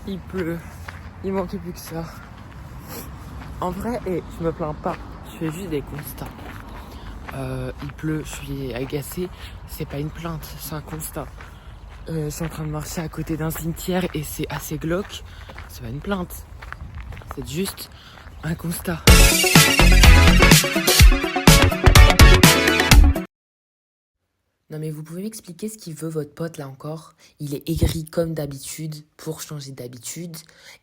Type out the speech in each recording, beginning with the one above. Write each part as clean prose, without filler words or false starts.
Il pleut. Il manquait plus que ça. En vrai, je me plains pas. Je fais juste des constats. Il pleut, je suis agacée. C'est pas une plainte, c'est un constat. Je suis en train de marcher à côté d'un cimetière et c'est assez glauque. C'est pas une plainte. C'est juste un constat. Non mais vous pouvez m'expliquer ce qu'il veut votre pote là encore? Il est aigri comme d'habitude pour changer d'habitude.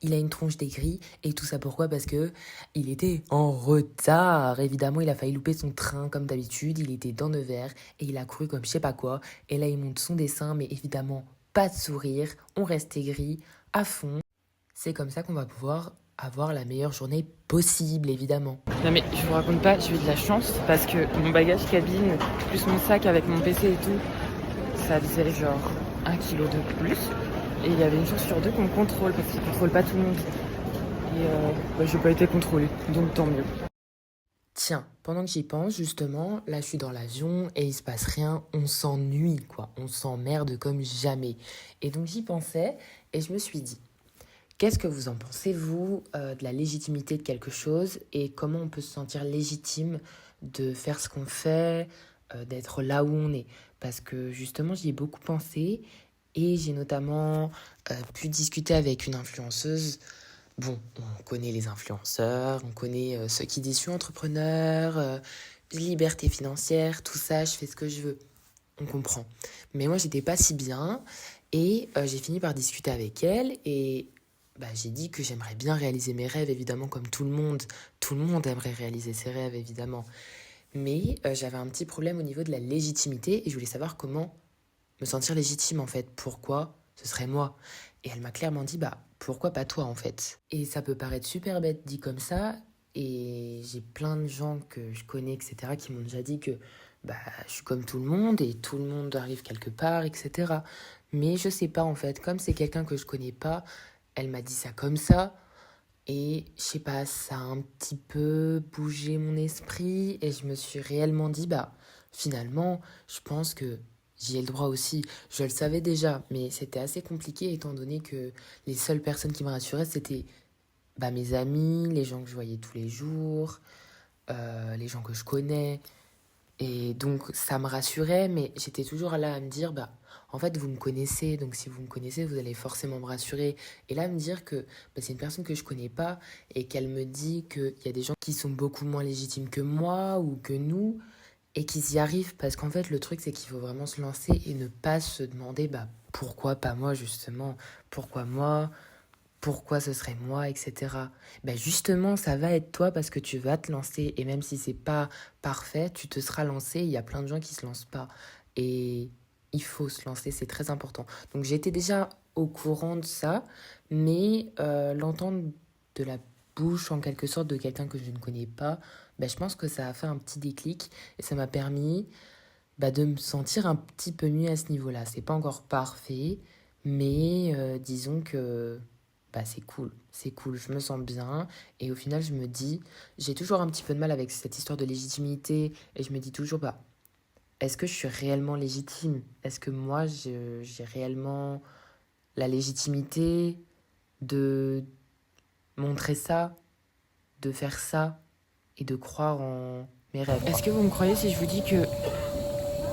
Il a une tronche d'aigri et tout ça pourquoi? Parce que il était en retard. Évidemment, il a failli louper son train comme d'habitude. Il était dans Nevers et il a couru comme je sais pas quoi. Et là, il monte son dessin, mais évidemment, pas de sourire. On reste aigri à fond. C'est comme ça qu'on va pouvoir avoir la meilleure journée possible, évidemment. Non mais je vous raconte pas, j'ai eu de la chance parce que mon bagage cabine, plus mon sac avec mon PC et tout, ça faisait genre 1 kilo de plus. Et il y avait une chance sur deux qu'on me contrôle parce qu'ils contrôlent pas tout le monde. Et j'ai pas été contrôlée, donc tant mieux. Tiens, pendant que j'y pense, justement, là je suis dans l'avion et il se passe rien, on s'ennuie quoi, on s'emmerde comme jamais. Et donc j'y pensais et je me suis dit, qu'est-ce que vous en pensez, vous, de la légitimité de quelque chose et comment on peut se sentir légitime de faire ce qu'on fait, d'être là où on est? Parce que justement, j'y ai beaucoup pensé et j'ai notamment pu discuter avec une influenceuse. Bon, on connaît les influenceurs, on connaît ceux qui disent je suis entrepreneur, liberté financière, tout ça, je fais ce que je veux. On comprend. Mais moi, j'étais pas si bien et j'ai fini par discuter avec elle et j'ai dit que j'aimerais bien réaliser mes rêves, évidemment, comme tout le monde. Tout le monde aimerait réaliser ses rêves, évidemment. Mais j'avais un petit problème au niveau de la légitimité et je voulais savoir comment me sentir légitime, en fait. Pourquoi ce serait moi? Et elle m'a clairement dit, pourquoi pas toi, en fait? Et ça peut paraître super bête dit comme ça. Et j'ai plein de gens que je connais, etc., qui m'ont déjà dit que je suis comme tout le monde et tout le monde arrive quelque part, etc. Mais je sais pas, en fait. Comme c'est quelqu'un que je connais pas, elle m'a dit ça comme ça. Et je sais pas, ça a un petit peu bougé mon esprit. Et je me suis réellement dit, finalement, je pense que j'y ai le droit aussi. Je le savais déjà, mais c'était assez compliqué étant donné que les seules personnes qui me rassuraient, c'était mes amis, les gens que je voyais tous les jours, les gens que je connais. Et donc ça me rassurait, mais j'étais toujours là à me dire, en fait vous me connaissez, donc si vous me connaissez, vous allez forcément me rassurer. Et là me dire que c'est une personne que je connais pas et qu'elle me dit qu'il y a des gens qui sont beaucoup moins légitimes que moi ou que nous et qu'ils y arrivent. Parce qu'en fait le truc c'est qu'il faut vraiment se lancer et ne pas se demander pourquoi pas moi justement, pourquoi moi, pourquoi ce serait moi, etc. Justement, ça va être toi parce que tu vas te lancer et même si c'est pas parfait, tu te seras lancé. Il y a plein de gens qui se lancent pas et il faut se lancer, c'est très important. Donc j'étais déjà au courant de ça, mais l'entendre de la bouche en quelque sorte de quelqu'un que je ne connais pas, je pense que ça a fait un petit déclic et ça m'a permis de me sentir un petit peu mieux à ce niveau-là. C'est pas encore parfait, mais disons que c'est cool, je me sens bien. Et au final, je me dis, j'ai toujours un petit peu de mal avec cette histoire de légitimité. Et je me dis toujours, est-ce que je suis réellement légitime? Est-ce que moi, j'ai réellement la légitimité de montrer ça, de faire ça et de croire en mes rêves? Est-ce que vous me croyez si je vous dis que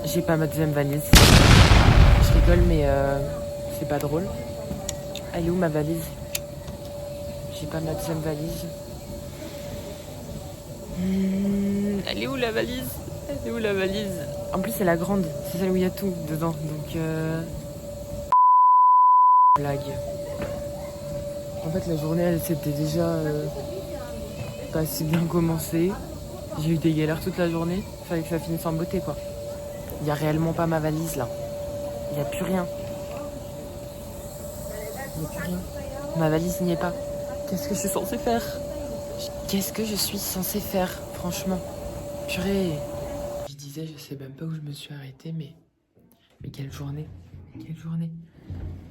j'ai pas ma deuxième valise? Je rigole, mais c'est pas drôle. Elle est où ma valise? J'ai pas ma deuxième valise. Elle est où la valise? Elle est où la valise? En plus, c'est la grande. C'est celle où il y a tout dedans. Donc, blague. En fait, la journée, elle s'était déjà pas si bien commencée. J'ai eu des galères toute la journée. Fallait que ça finisse en beauté, quoi. Il y a réellement pas ma valise, là. Il y a plus rien. Il y a plus rien. Ma valise n'y est pas. Qu'est-ce que je suis censée faire? Qu'est-ce que je suis censée faire, franchement? Purée. Je disais, je sais même pas où je me suis arrêtée, mais quelle journée. Quelle journée.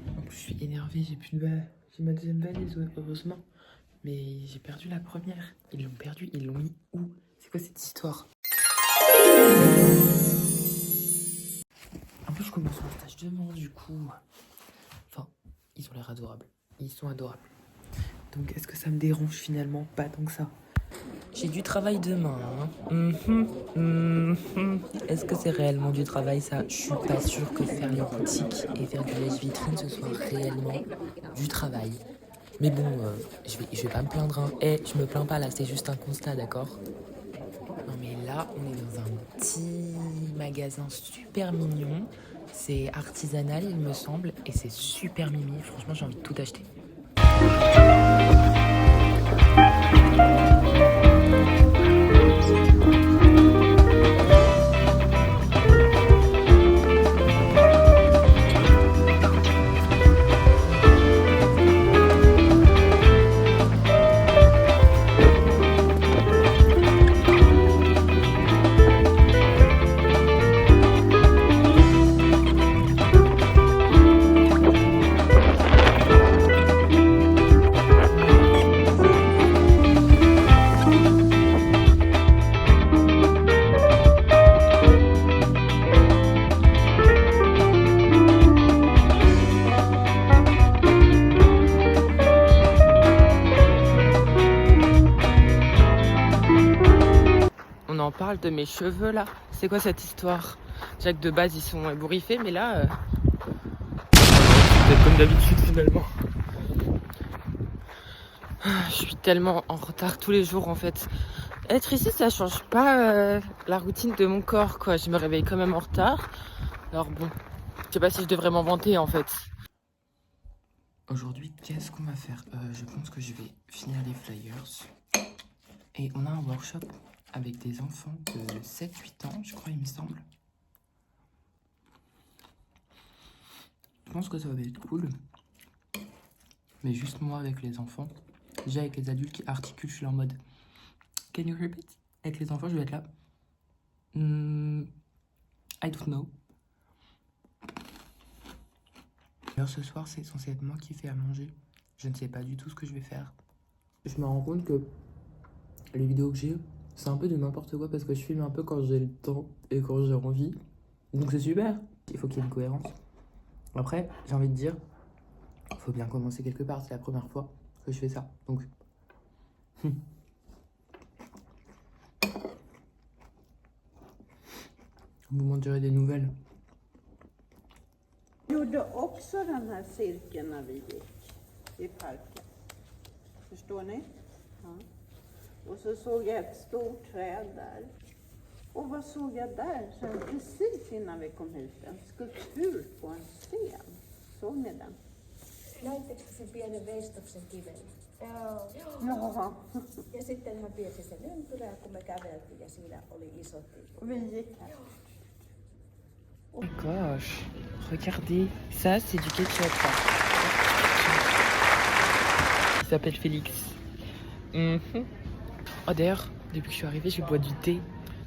En plus, je suis énervée, j'ai plus de j'ai ma deuxième valise, heureusement. Mais j'ai perdu la première. Ils l'ont perdue, ils l'ont mis où? C'est quoi cette histoire? En plus, je commence mon stage demain, du coup. Enfin, ils ont l'air adorables. Ils sont adorables. Donc est-ce que ça me dérange finalement? Pas tant que ça. J'ai du travail demain. Est-ce que c'est réellement du travail ça? Je suis pas sûre que faire les boutiques et faire du lèche-vitrine ce soit réellement du travail. Mais bon, je vais pas me plaindre. Hein. Je me plains pas là, c'est juste un constat, d'accord? Non mais là, on est dans un petit magasin super mignon. C'est artisanal, il me semble, et c'est super mimi. Franchement, j'ai envie de tout acheter. On en parle de mes cheveux là. C'est quoi cette histoire? Déjà que de base ils sont ébouriffés, mais là, c'est comme d'habitude finalement. Je suis tellement en retard tous les jours en fait. Être ici, ça change pas la routine de mon corps quoi. Je me réveille quand même en retard. Alors bon, je sais pas si je devrais m'en vanter en fait. Aujourd'hui, qu'est-ce qu'on va faire? Je pense que je vais finir les flyers. Et on a un workshop avec des enfants de 7-8 ans, je crois, il me semble. Je pense que ça va être cool. Mais juste moi avec les enfants. Déjà avec les adultes qui articulent, je suis en mode can you repeat? Avec les enfants, je vais être là. I don't know. Alors ce soir, c'est censé être moi qui fais à manger. Je ne sais pas du tout ce que je vais faire. Je me rends compte que les vidéos que j'ai, c'est un peu de n'importe quoi parce que je filme un peu quand j'ai le temps et quand j'ai envie. Donc c'est super. Il faut qu'il y ait une cohérence. Après, j'ai envie de dire, faut bien commencer quelque part. C'est la première fois que je fais ça. Donc, vous m'en direz des nouvelles. Gjorde också den här cirkeln när vi gick i parken. Förstår ni? Ja. Och så såg jag ett stort träd där. Och vad såg jag där? Sen precis innan vi kom hit, en skulptur på en sten. Såg ni den? Näittekö sen pienen veistoksen kiven? Joo. Ja. Ja sitten hän piirsi sen ympyrää, kun me käveltiin ja siinä oli isot. Och vi gick här. Oh my gosh, regardez, ça c'est du ketchup. Il s'appelle Félix. Oh d'ailleurs, depuis que je suis arrivée, je bois du thé.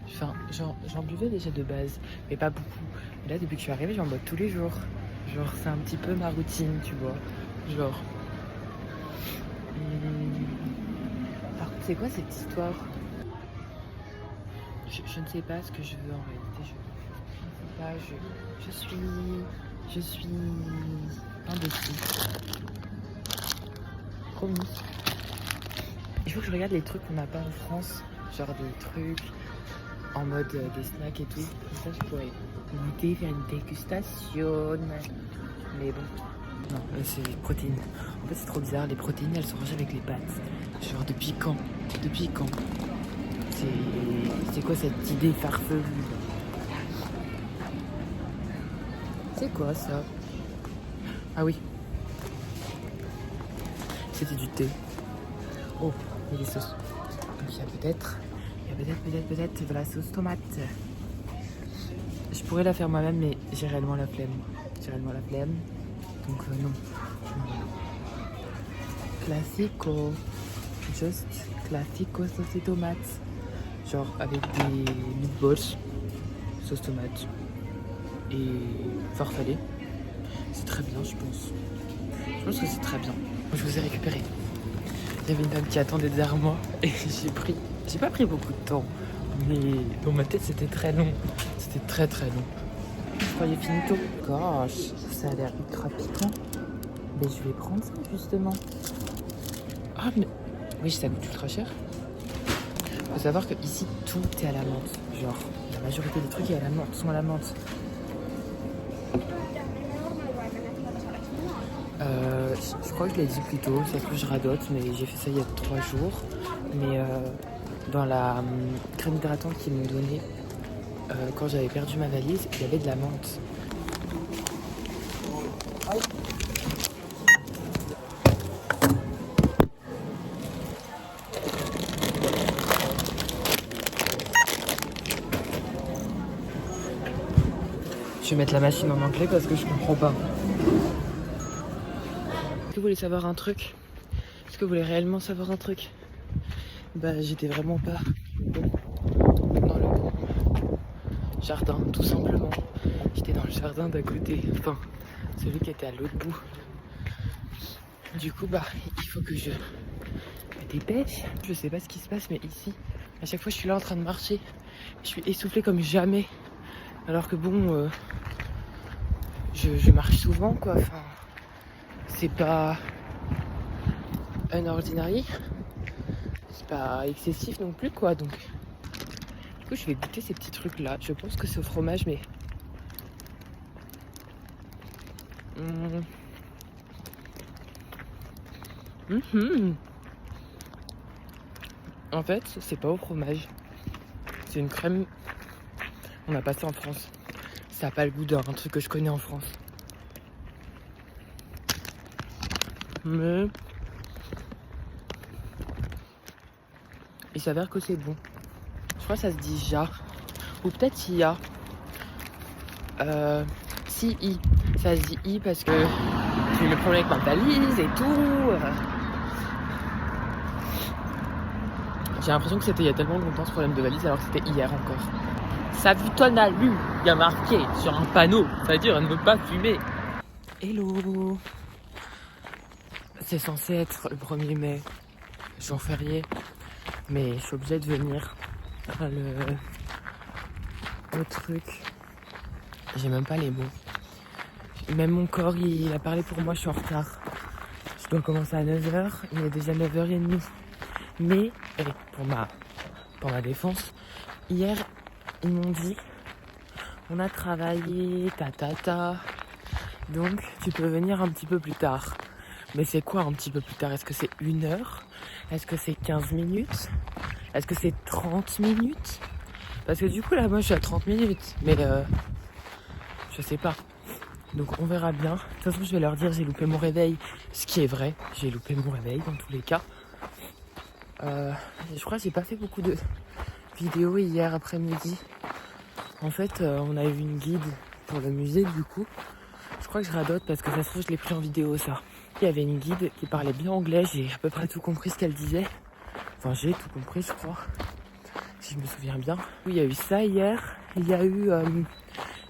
Enfin, j'en buvais déjà de base, mais pas beaucoup. Mais là, depuis que je suis arrivée, j'en bois tous les jours. Genre, c'est un petit peu ma routine, tu vois. Genre. Par contre, c'est quoi cette histoire? Je ne sais pas ce que je veux en réalité. Je suis indécis. Promis. Il faut que je regarde les trucs qu'on n'a pas en France, genre des trucs en mode des snacks et tout. Comme ça, je pourrais goûter, faire une dégustation. Mais bon, non, c'est les protéines. En fait, c'est trop bizarre. Les protéines, elles sont rangées avec les pâtes. Genre depuis quand? Depuis quand? C'est quoi cette idée farfelue? C'est quoi ça? Ah oui. C'était du thé. Oh, il y a des sauces. Donc il y a peut-être de la sauce tomate. Je pourrais la faire moi-même, mais j'ai réellement la flemme. Donc non. Classico. Juste classico sauce et tomate. Genre avec des meatballs, sauce tomate et farfalle. C'est très bien, je pense. Je pense que c'est très bien. Je vous ai récupéré. Il y avait une dame qui attendait derrière moi et j'ai pas pris beaucoup de temps. Mais dans ma tête, c'était très long. C'était très long. Je croyais finito. Gosh, ça a l'air ultra piquant. Mais je vais prendre ça justement. Ah mais oui, ça coûte ultra cher. Faut savoir que ici tout est à la menthe. Genre la majorité des trucs est à la menthe, sont à la menthe. Je crois que je l'ai dit plus tôt, ça que je radote, mais j'ai fait ça il y a 3 jours. Mais dans la crème hydratante qu'ils m'ont donnée quand j'avais perdu ma valise, il y avait de la menthe. Je vais mettre la machine en anglais parce que je comprends pas. Est-ce que vous voulez savoir un truc? Est-ce que vous voulez réellement savoir un truc? Bah j'étais vraiment pas dans le bon jardin, tout simplement. J'étais dans le jardin d'à côté, enfin celui qui était à l'autre bout. Du coup bah il faut que je me dépêche. Je sais pas ce qui se passe mais ici, à chaque fois je suis là en train de marcher. Je suis essoufflée comme jamais. Alors que bon, je marche souvent quoi, enfin c'est pas un ordinary, c'est pas excessif non plus quoi, donc du coup je vais goûter ces petits trucs là. Je pense que c'est au fromage mais en fait c'est pas au fromage, c'est une crème on a passé en France. Ça a pas le goût d'un truc que je connais en France, mais il s'avère que c'est bon. Je crois que ça se dit ja. Ou peut-être IA. Si I. Ça se dit I parce que j'ai eu le problème avec ma valise et tout. J'ai l'impression que c'était il y a tellement longtemps ce problème de valise alors que c'était hier encore. Ça vu ton alu, il y a marqué sur un panneau. Ça veut dire ne pas fumer. Hello. C'est censé être le 1er mai, jour férié. Mais je suis obligée de venir le truc. J'ai même pas les mots. Même mon corps, il a parlé pour moi, je suis en retard. Je dois commencer à 9h, il est déjà 9h30. Mais, pour ma défense, hier, ils m'ont dit, on a travaillé, donc tu peux venir un petit peu plus tard. Mais c'est quoi un petit peu plus tard? Est-ce que c'est 1 heure? Est-ce que c'est 15 minutes? Est-ce que c'est 30 minutes? Parce que du coup là moi je suis à 30 minutes. Mais je sais pas. Donc on verra bien. De toute façon je vais leur dire j'ai loupé mon réveil. Ce qui est vrai. J'ai loupé mon réveil dans tous les cas. Je crois que j'ai pas fait beaucoup de vidéos hier après-midi. En fait on a eu une guide pour le musée du coup. Je crois que je radote parce que ça se trouve je l'ai pris en vidéo ça. Il y avait une guide qui parlait bien anglais, j'ai à peu près tout compris ce qu'elle disait. Enfin j'ai tout compris je crois, si je me souviens bien. Oui il y a eu ça hier, il y a eu...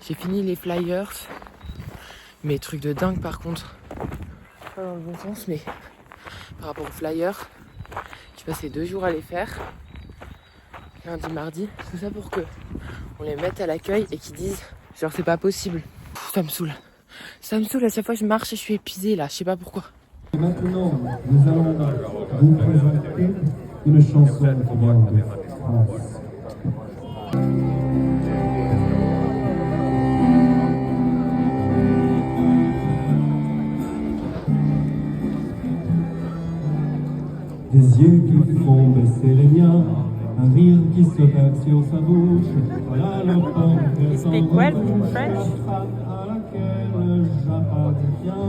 j'ai fini les flyers, mais trucs de dingue par contre. Pas dans le bon sens mais par rapport aux flyers, j'ai passé 2 jours à les faire. Lundi, mardi, tout ça pour que on les mette à l'accueil et qu'ils disent genre c'est pas possible. Ça me saoule. Ça me saoule, à chaque fois je marche et je suis épuisée là, je sais pas pourquoi. Et maintenant, nous allons vous présenter une chanson qui vient de France. Des yeux qui font baisser les miens, un rire qui se perd sur sa bouche, voilà le portrait sans retouche, la femme à laquelle j'appartiens.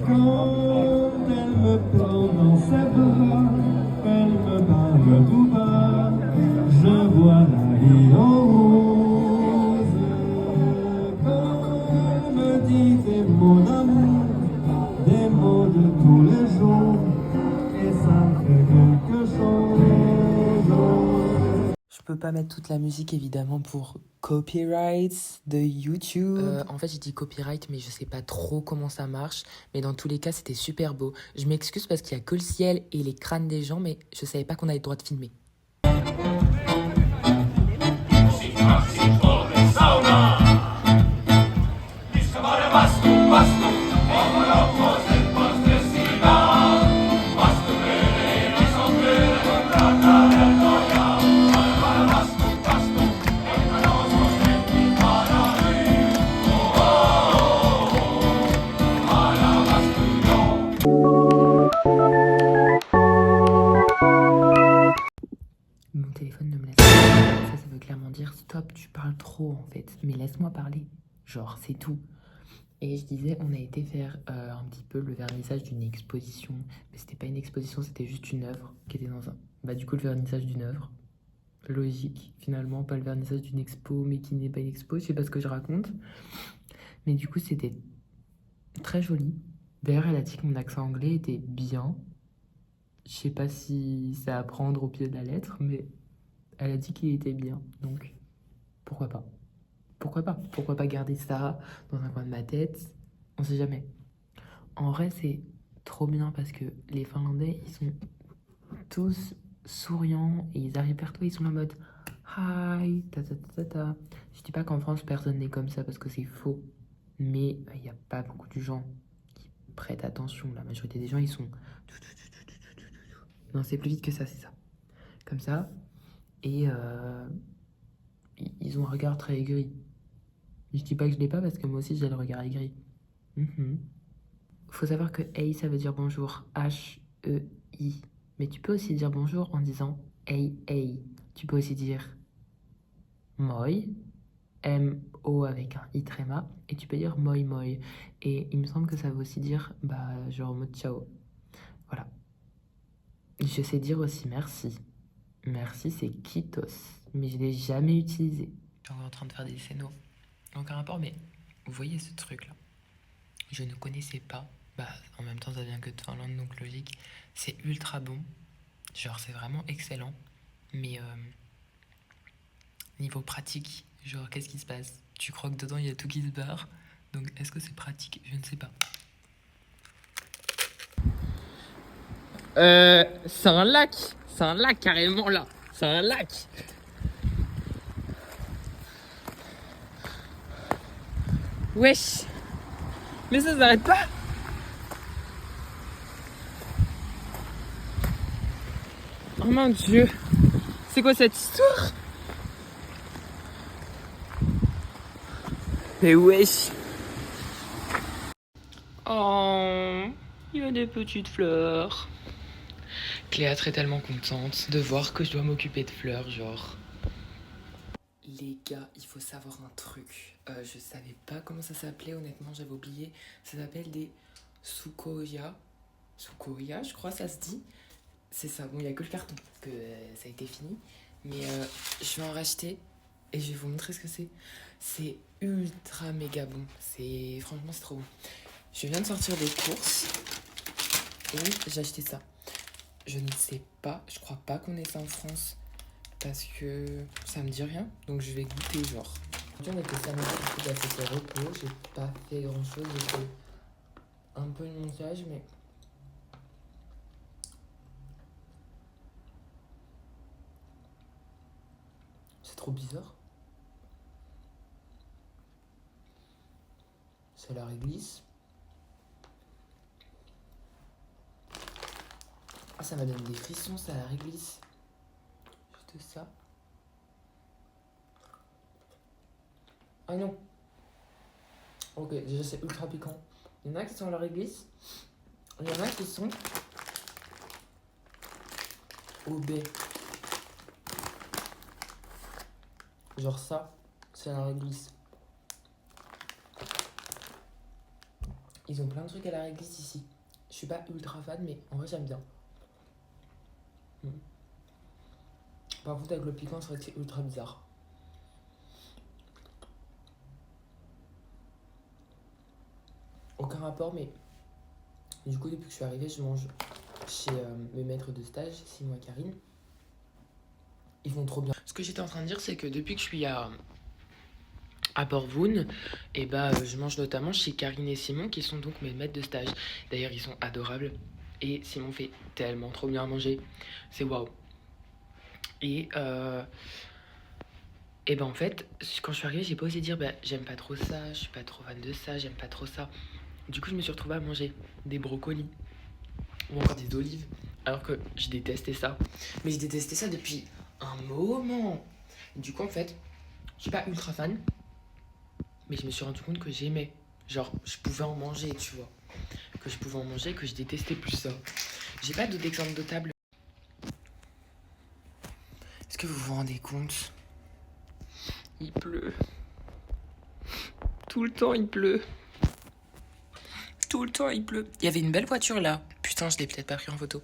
Quand elle me prend dans ses bras, elle me parle tout bas, je vois la vie en rose. Quand elle me dit des mots d'amour, des mots de tous les jours, et ça fait quelque chose. Je peux pas mettre toute la musique évidemment pour copyright de YouTube. En fait j'ai dit copyright mais je sais pas trop comment ça marche. Mais dans tous les cas c'était super beau. Je m'excuse parce qu'il y a que le ciel et les crânes des gens mais je savais pas qu'on avait le droit de filmer. Sauna! c'est tout. Et je disais, on a été faire un petit peu le vernissage d'une exposition. Mais c'était pas une exposition, c'était juste une œuvre qui était dans un... Bah du coup, le vernissage d'une œuvre. Logique, finalement, pas le vernissage d'une expo, mais qui n'est pas une expo, je sais pas ce que je raconte. Mais du coup, c'était très joli. D'ailleurs, elle a dit que mon accent anglais était bien. Je sais pas si c'est à prendre au pied de la lettre, mais elle a dit qu'il était bien. Donc, pourquoi pas? Pourquoi pas? Pourquoi pas garder ça dans un coin de ma tête? On sait jamais. En vrai, c'est trop bien parce que les Finlandais, ils sont tous souriants et ils arrivent vers toi, ils sont en mode hi, ta ta ta ta ta. Je dis pas qu'en France, personne n'est comme ça parce que c'est faux. Mais il n'y a pas beaucoup de gens qui prêtent attention. La majorité des gens, ils sont... Non, c'est plus vite que ça, c'est ça. Comme ça. Et ils ont un regard très aigri. Je dis pas que je l'ai pas parce que moi aussi j'ai le regard aigri. Faut savoir que hey ça veut dire bonjour. H-E-I. Mais tu peux aussi dire bonjour en disant hey hey. Tu peux aussi dire moi. M-O avec un I tréma. Et tu peux dire moi moi. Et il me semble que ça veut aussi dire bah genre en mode ciao. Voilà. Je sais dire aussi merci. Merci c'est kitos. Mais je l'ai jamais utilisé. Je suis encore en train de faire des scénos. Aucun rapport, mais vous voyez ce truc là. Je ne connaissais pas. Bah, en même temps, ça vient que de Finlande, donc logique. C'est ultra bon. Genre, c'est vraiment excellent. Mais niveau pratique, genre, qu'est-ce qui se passe? Tu croques dedans, il y a tout qui se barre. Donc, est-ce que c'est pratique? Je ne sais pas. C'est un lac. C'est un lac carrément là. C'est un lac. Wesh. Mais ça s'arrête pas. Oh mon dieu. C'est quoi cette histoire? Mais wesh. Oh, il y a des petites fleurs. Cléatre est tellement contente de voir que je dois m'occuper de fleurs, genre. Les gars, il faut savoir un truc. Je savais pas comment ça s'appelait, honnêtement, j'avais oublié. Ça s'appelle des Sukoya. Sukoya, je crois, ça se dit. C'est ça, bon, il n'y a que le carton, que ça a été fini. Mais je vais en racheter et je vais vous montrer ce que c'est. C'est ultra méga bon. Franchement, c'est trop bon. Je viens de sortir des courses et j'ai acheté ça. Je ne sais pas, je crois pas qu'on ait ça en France parce que ça me dit rien. Donc je vais goûter, genre. Aujourd'hui, on a fait ça j'ai fait repos, j'ai pas fait grand chose. J'ai fait un peu de montage, mais. C'est trop bizarre. C'est la réglisse. Ah, ça m'a donné des frissons, ça, la réglisse. Juste ça. Ah non. Ok, déjà c'est ultra piquant. Il y en a qui sont à la réglisse. Il y en a qui sont au baie. Genre ça, c'est la réglisse. Ils ont plein de trucs à la réglisse ici. Je suis pas ultra fan, mais en vrai j'aime bien. Par contre, avec le piquant, c'est vrai que c'est ultra bizarre. Aucun rapport, mais du coup, depuis que je suis arrivée, je mange chez mes maîtres de stage, Simon et Karine. Ils vont trop bien. Ce que j'étais en train de dire, c'est que depuis que je suis à Port-Voon, et je mange notamment chez Karine et Simon, qui sont donc mes maîtres de stage. D'ailleurs, ils sont adorables. Et Simon fait tellement trop bien à manger. C'est waouh. Et en fait, quand je suis arrivée, j'ai pas osé dire j'aime pas trop ça, je suis pas trop fan de ça, j'aime pas trop ça. Du coup, je me suis retrouvée à manger des brocolis ou encore des olives, alors que je détestais ça. Mais je détestais ça depuis un moment. Du coup, en fait, je suis pas ultra fan, mais je me suis rendu compte que j'aimais. Genre, je pouvais en manger, tu vois. Que je pouvais en manger, que je détestais plus ça. J'ai pas d'autres exemples de table. Est-ce que vous vous rendez compte? Il pleut. Tout le temps il pleut. Tout le temps il pleut. Il y avait une belle voiture là. Putain, je l'ai peut-être pas pris en photo.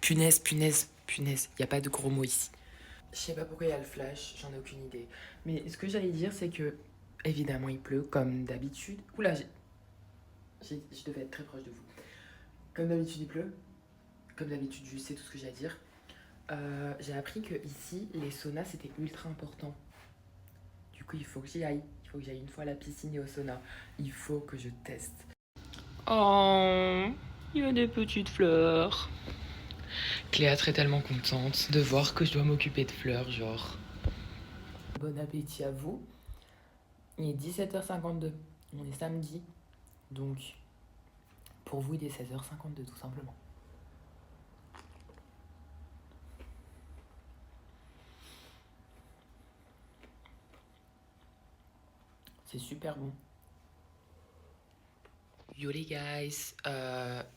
Punaise, punaise, punaise. Il y a pas de gros mots ici. Je sais pas pourquoi il y a le flash, j'en ai aucune idée. Mais ce que j'allais dire, c'est que, évidemment, il pleut, comme d'habitude. Oula, je devais être très proche de vous. Comme d'habitude, il pleut. Comme d'habitude, je sais tout ce que j'ai à dire. J'ai appris que ici, les saunas, c'était ultra important. Du coup, il faut que j'y aille. Il faut que j'aille une fois à la piscine et au sauna. Il faut que je teste. Oh, il y a des petites fleurs. Cléatre est tellement contente de voir que je dois m'occuper de fleurs, genre. Bon appétit à vous. Il est 17h52. On est samedi. Donc, pour vous, il est 16h52 tout simplement. C'est super bon. Yo les guys,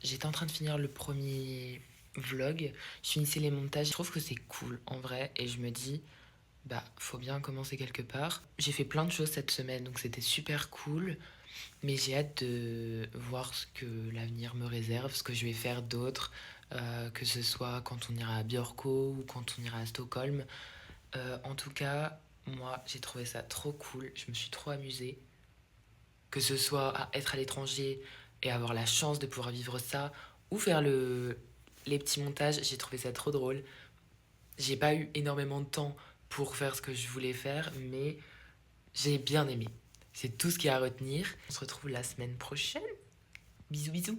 j'étais en train de finir le premier vlog. Je finissais les montages. Je trouve que c'est cool en vrai et je me dis, bah faut bien commencer quelque part. J'ai fait plein de choses cette semaine donc c'était super cool. Mais j'ai hâte de voir ce que l'avenir me réserve, ce que je vais faire d'autre, que ce soit quand on ira à Björkö ou quand on ira à Stockholm. En tout cas, moi j'ai trouvé ça trop cool, je me suis trop amusée. Que ce soit à être à l'étranger et avoir la chance de pouvoir vivre ça, ou faire les petits montages, j'ai trouvé ça trop drôle. J'ai pas eu énormément de temps pour faire ce que je voulais faire, mais j'ai bien aimé. C'est tout ce qu'il y a à retenir. On se retrouve la semaine prochaine. Bisous bisous.